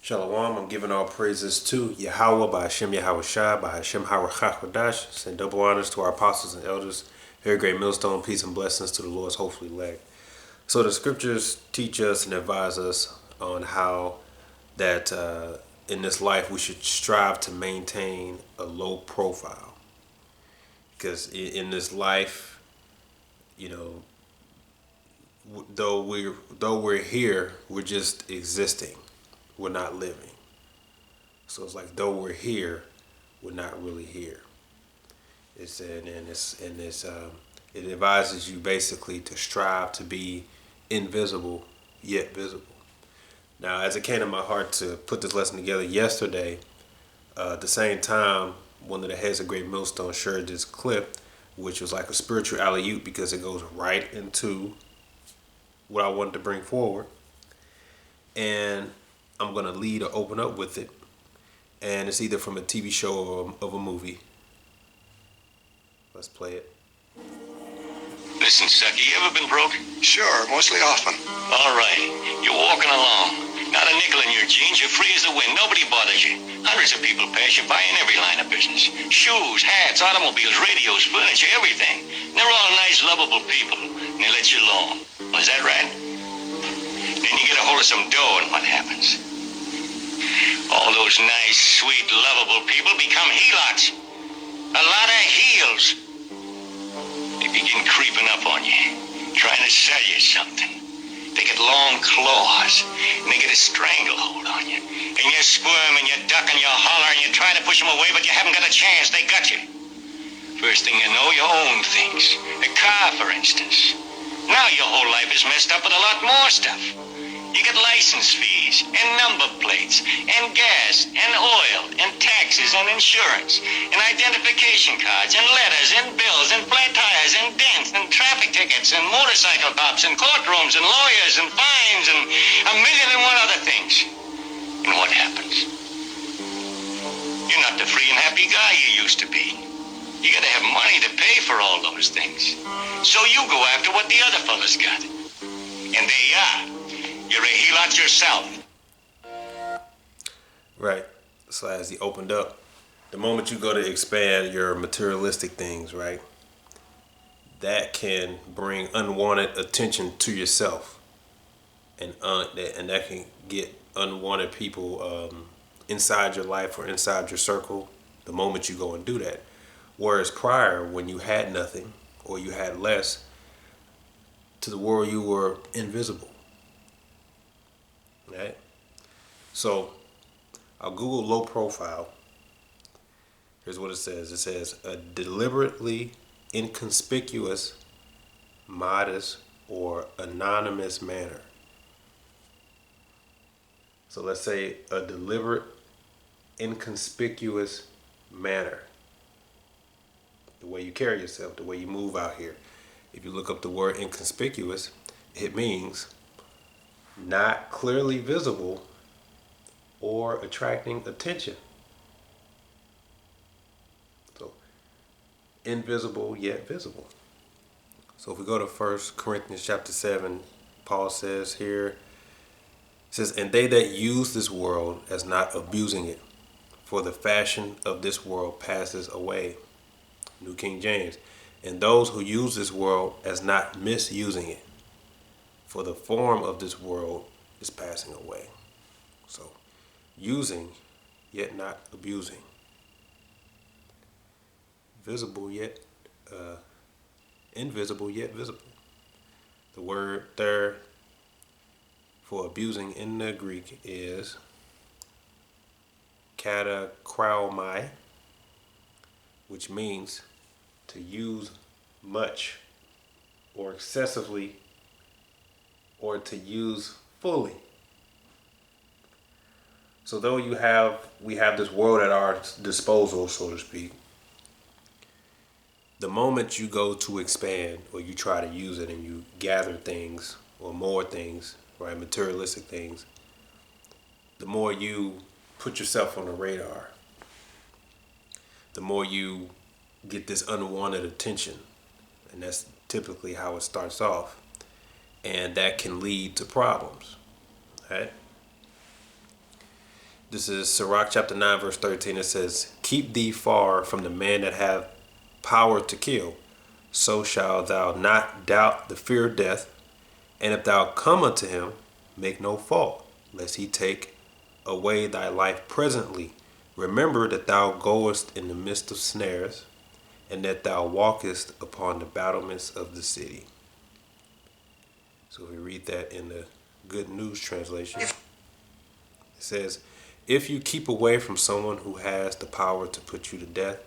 Shalom, I'm giving all praises to Yahweh by Hashem Yahweh Shai, by Hashem Harakhakwadash. Send double honors to our apostles and elders. Here, great millstone, peace and blessings to the Lord's hopefully elect. So the scriptures teach us and advise us on how that in this life we should strive to maintain a low profile. Because in this life, you know, though we're here, we're just existing. We're not living. So it's like though we're here, we're not really here. It advises you basically to strive to be invisible yet visible. Now, as it came to my heart to put this lesson together yesterday, at the same time, one of the heads of Great Millstone shared this clip, which was like a spiritual alley-oop because it goes right into what I wanted to bring forward. And I'm going to lead or open up with it. And it's either from a TV show or of a movie. Let's play it. Listen, Sucky, you ever been broke? Sure, mostly often. All right. You're walking along. Not a nickel in your jeans. You're free as the wind. Nobody bothers you. Hundreds of people pass you by in every line of business. Shoes, hats, automobiles, radios, furniture, everything. And they're all nice, lovable people. And they let you alone. Well, is that right? Then you get a hold of some dough and what happens? All those nice, sweet, lovable people become helots. A lot of heels. They begin creeping up on you, trying to sell you something. They get long claws, and they get a stranglehold on you. And you squirm, and you duck, and you holler, and you try to push them away, but you haven't got a chance. They got you. First thing you know, you own things. A car, for instance. Now your whole life is messed up with a lot more stuff. You get license fees, and number plates, and gas, and oil, and taxes, and insurance, and identification cards, and letters, and bills, and flat tires, and dents, and traffic tickets, and motorcycle cops, and courtrooms, and lawyers, and fines, and a million and one other things. And what happens? You're not the free and happy guy you used to be. You gotta have money to pay for all those things. So you go after what the other fellas got. And there you are. You're a helot yourself. Right. So as he opened up, the moment you go to expand your materialistic things, right, that can bring unwanted attention to yourself, and that can get unwanted people inside your life or inside your circle. The moment you go and do that, whereas prior, when you had nothing or you had less, to the world you were invisible. Right? So I'll Google low profile. Here's what it says. It says a deliberately inconspicuous, modest, or anonymous manner. So let's say a deliberate, inconspicuous manner. The way you carry yourself, the way you move out here. If you look up the word inconspicuous, it means not clearly visible or attracting attention. So, invisible yet visible. So if we go to 1 Corinthians chapter 7, Paul says here, it says, and they that use this world as not abusing it, for the fashion of this world passes away. New King James. And those who use this world as not misusing it, for the form of this world is passing away. So, using yet not abusing. Visible yet invisible yet visible. The word there for abusing in the Greek is katakraomai, which means to use much or excessively or to use fully. So though we have this world at our disposal, so to speak, the moment you go to expand or you try to use it and you gather things or more things, right, materialistic things, the more you put yourself on the radar, the more you get this unwanted attention. And that's typically how it starts off. And that can lead to problems, right? This is Sirach chapter 9, verse 13. It says, keep thee far from the man that hath power to kill, so shalt thou not doubt the fear of death. And if thou come unto him, make no fault, lest he take away thy life presently. Remember that thou goest in the midst of snares, and that thou walkest upon the battlements of the city. So we read that in the Good News Translation. It says, if you keep away from someone who has the power to put you to death,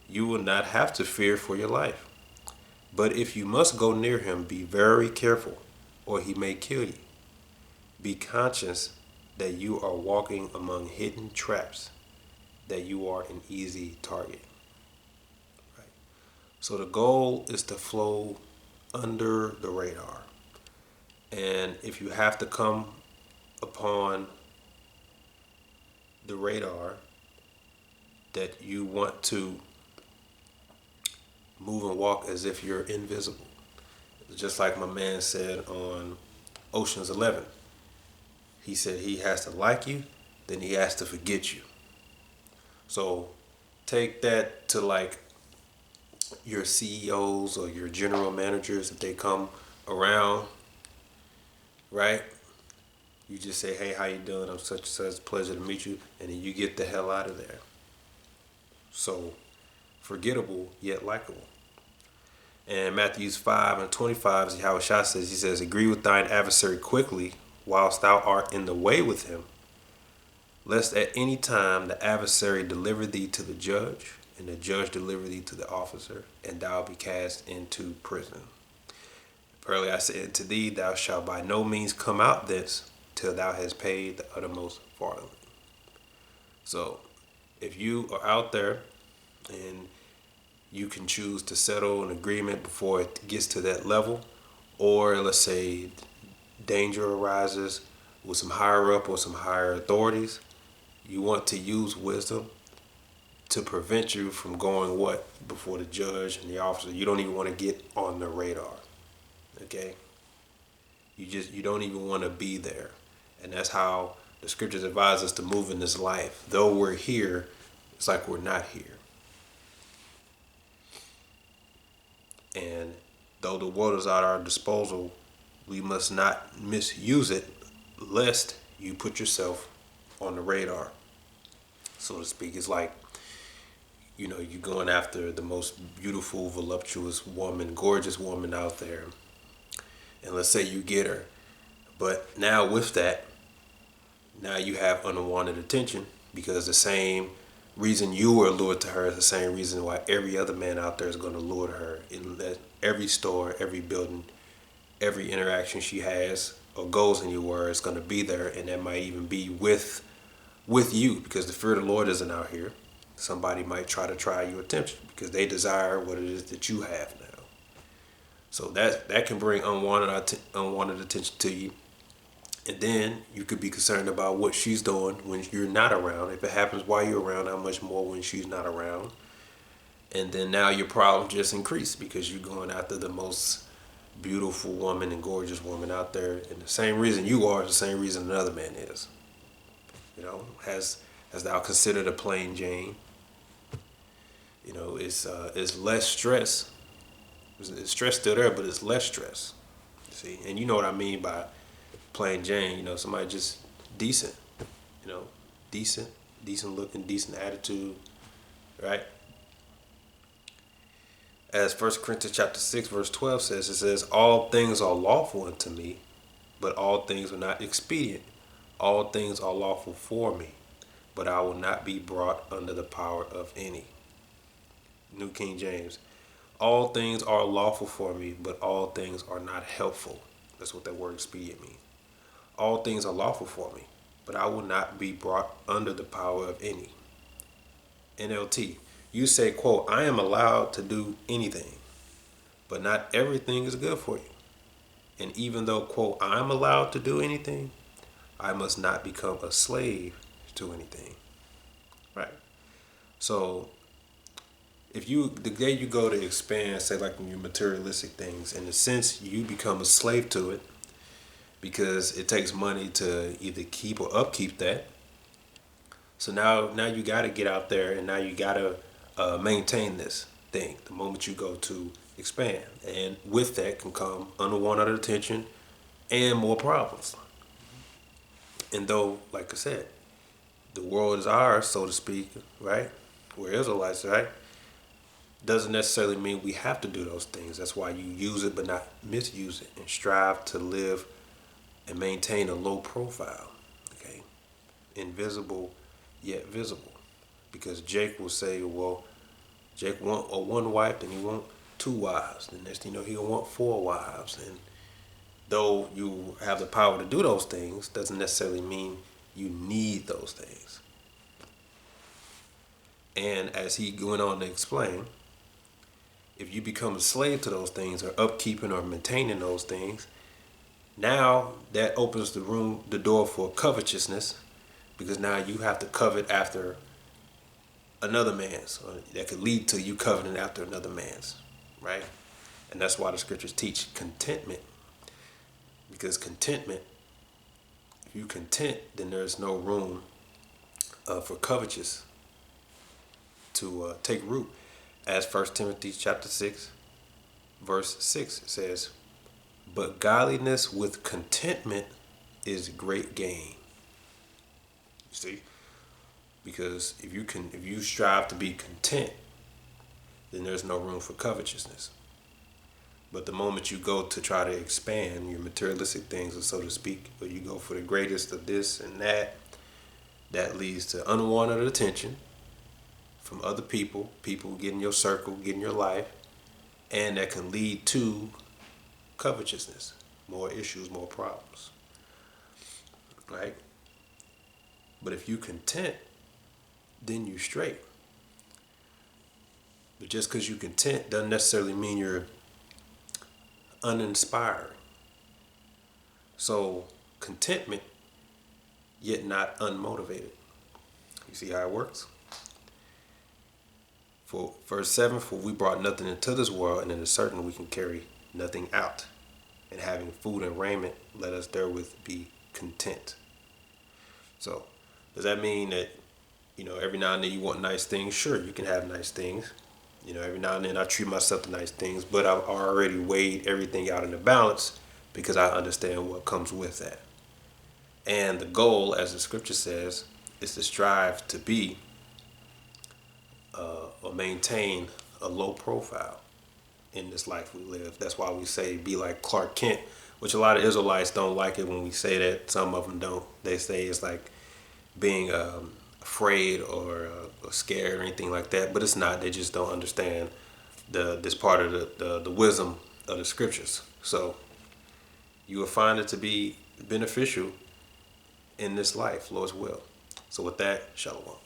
you will not have to fear for your life. But if you must go near him, be very careful, or he may kill you. Be conscious that you are walking among hidden traps, that you are an easy target. Right? So the goal is to flow under the radar. And if you have to come upon the radar, that you want to move and walk as if you're invisible. Just like my man said on Ocean's 11. He said he has to like you, then he has to forget you. So take that to like your CEOs or your general managers. If they come around, right? You just say, hey, how you doing? I'm such and such, pleasure to meet you. And then you get the hell out of there. So forgettable yet likable. And Matthew 5 and 25, Yahushua says, he says, agree with thine adversary quickly whilst thou art in the way with him, lest at any time the adversary deliver thee to the judge, and the judge deliver thee to the officer, and thou be cast into prison. Verily I say unto thee, thou shalt by no means come out thence till thou hast paid the uttermost farthing. So if you are out there and you can choose to settle an agreement before it gets to that level, or let's say danger arises with some higher up or some higher authorities, you want to use wisdom to prevent you from going before the judge and the officer. You don't even want to get on the radar. Okay? You don't even want to be there. And that's how the scriptures advise us to move in this life. Though we're here, it's like we're not here. And though the world is at our disposal, we must not misuse it, lest you put yourself on the radar, so to speak. It's like, you going after the most beautiful, voluptuous woman, gorgeous woman out there. And let's say you get her. But now with that, now you have unwanted attention, because the same reason you were lured to her is the same reason why every other man out there is going to lure her. In every store, every building, every interaction she has or goes anywhere is going to be there, and that might even be with you, because the fear of the Lord isn't out here. Somebody might try your attention because they desire what it is that you have now. So that can bring unwanted attention to you. And then you could be concerned about what she's doing when you're not around. If it happens while you're around, how much more when she's not around. And then now your problem just increased because you're going after the most beautiful woman and gorgeous woman out there. And the same reason you are is the same reason another man is. Has thou considered a plain Jane? It's less stress. It's stress still there, but it's less stress. See, and you know what I mean by plain Jane. Somebody just decent. Decent looking, decent attitude, right? As 1 Corinthians chapter 6, verse 12 says, it says, all things are lawful unto me, but all things are not expedient. All things are lawful for me, but I will not be brought under the power of any. New King James. All things are lawful for me, but all things are not helpful. That's what that word expedient means. All things are lawful for me, but I will not be brought under the power of any. NLT. You say, quote, I am allowed to do anything, but not everything is good for you. And even though, quote, I'm allowed to do anything, I must not become a slave to anything. Right? So the day you go to expand, say like in your materialistic things, in a sense you become a slave to it, because it takes money to either keep or upkeep that. So now you got to get out there, and now you got to maintain this thing the moment you go to expand. And with that can come unwanted attention and more problems. And though, like I said, the world is ours, so to speak, right? We're Israelites, right? Doesn't necessarily mean we have to do those things. That's why you use it but not misuse it, and strive to live and maintain a low profile. Okay? Invisible yet visible. Because Jake will say, well, Jake want a one wife, then he want two wives. The next thing you know, he'll want four wives. And though you have the power to do those things, doesn't necessarily mean you need those things. And as he went on to explain, if you become a slave to those things, or upkeeping or maintaining those things, now that opens the door for covetousness, because now you have to covet after another man's, or that could lead to you coveting after another man's, right? And that's why the scriptures teach contentment, because contentment, if you content, then there's no room for covetous to take root. As 1 Timothy chapter 6, verse 6 says, but godliness with contentment is great gain. You see? Because if you strive to be content, then there's no room for covetousness. But the moment you go to try to expand your materialistic things, or so to speak, or you go for the greatest of this and that leads to unwanted attention from other people getting your circle, getting your life, and that can lead to covetousness, more issues, more problems, right? But if you content, then you straight. But just because you content doesn't necessarily mean you're uninspired. So contentment, yet not unmotivated. You see how it works? For verse 7, for we brought nothing into this world, and it is certain we can carry nothing out. And having food and raiment, let us therewith be content. So, does that mean that, every now and then you want nice things? Sure, you can have nice things. Every now and then I treat myself to nice things, but I've already weighed everything out in the balance because I understand what comes with that. And the goal, as the scripture says, is to strive to be or maintain a low profile in this life we live. That's why we say be like Clark Kent, which a lot of Israelites don't like it when we say that. Some of them don't. They say it's like being afraid or scared or anything like that, but it's not. They just don't understand this part of the wisdom of the scriptures. So you will find it to be beneficial in this life, Lord's will. So with that, shalom.